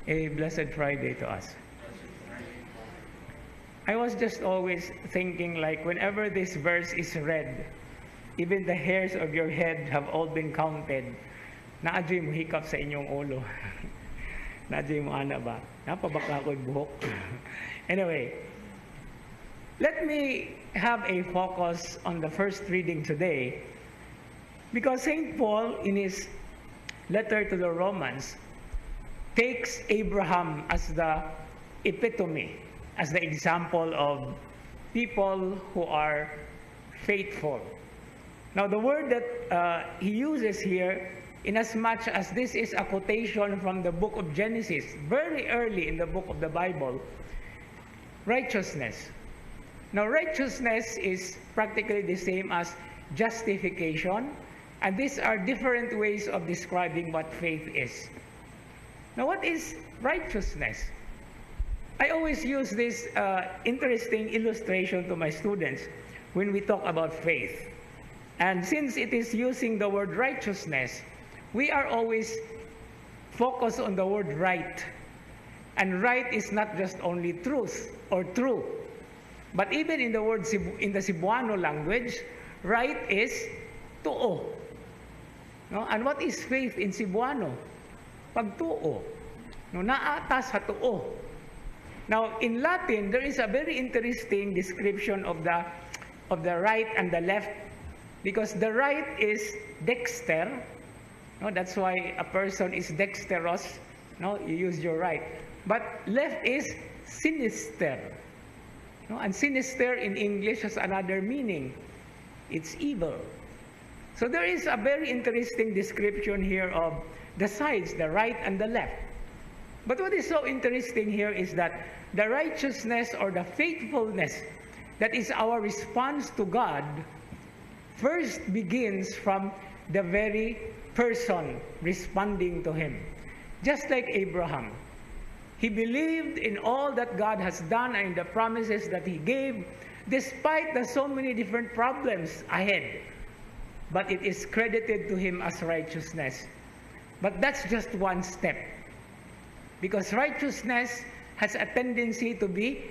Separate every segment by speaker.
Speaker 1: A blessed Friday to us. I was just always thinking, like, whenever this verse is read, even the hairs of your head have all been counted. Naadyoy mo hikap sa inyong ulo. Naadyoy mo ana ba? Napabaka ko'y buhok. Anyway, let me have a focus on the first reading today, because St. Paul, in his letter to the Romans, takes Abraham as the epitome, as the example of people who are faithful. Now, the word that he uses here, inasmuch as this is a quotation from the book of Genesis, very early in the book of the Bible, righteousness. Now, righteousness is practically the same as justification, and these are different ways of describing what faith is. Now, what is righteousness? I always use this interesting illustration to my students when we talk about faith. And since it is using the word righteousness, we are always focused on the word right. And right is not just only truth or true, but even in the word in the Cebuano language, right is tuo. No? And what is faith in Cebuano? Pagtuo. No, naatas sa tuo. Now, in Latin, there is a very interesting description of the right and the left, because the right is dexter. No, that's why a person is dexterous. No, you use your right. But left is sinister. No, and sinister in English has another meaning. It's evil. So there is a very interesting description here of the sides, the right and the left. But what is so interesting here is that the righteousness or the faithfulness that is our response to God first begins from the very person responding to Him. Just like Abraham. He believed in all that God has done and in the promises that He gave, despite the so many different problems ahead. But it is credited to him as righteousness. But that's just one step. Because righteousness has a tendency to be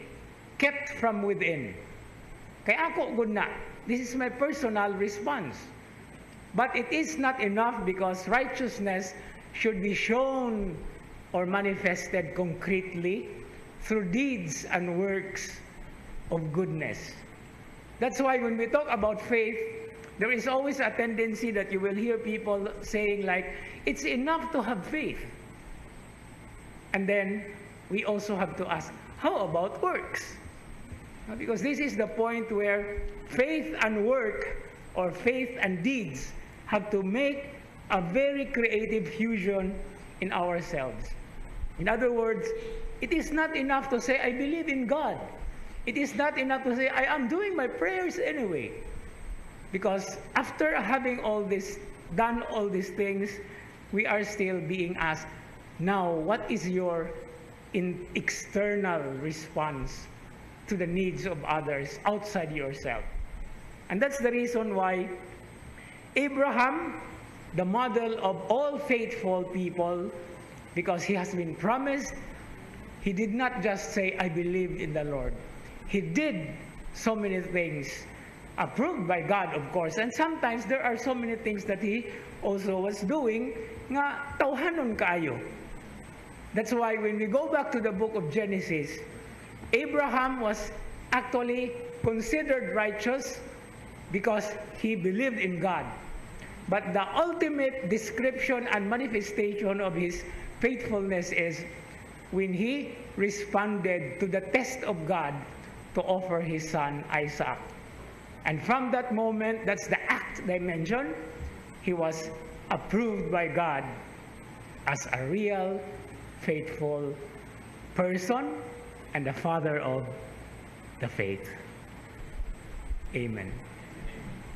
Speaker 1: kept from within. Kaya ako good na. This is my personal response. But it is not enough, because righteousness should be shown or manifested concretely through deeds and works of goodness. That's why when we talk about faith, there is always a tendency that you will hear people saying, like, it's enough to have faith. And then we also have to ask, how about works? Because this is the point where faith and work, or faith and deeds, have to make a very creative fusion in ourselves. In other words, it is not enough to say, I believe in God. It is not enough to say, I am doing my prayers anyway. Because after having all this, done all these things, we are still being asked, now, what is your external response to the needs of others outside yourself? And that's the reason why Abraham, the model of all faithful people, because he has been promised, he did not just say, I believed in the Lord. He did so many things, approved by God, of course. And sometimes there are so many things that he also was doing nga tawhanon kaayo. That's why when we go back to the book of Genesis, Abraham was actually considered righteous because he believed in God. But the ultimate description and manifestation of his faithfulness is when he responded to the test of God to offer his son Isaac. And from that moment, that's the act dimension, he was approved by God as a real, faithful person and the father of the faith. Amen.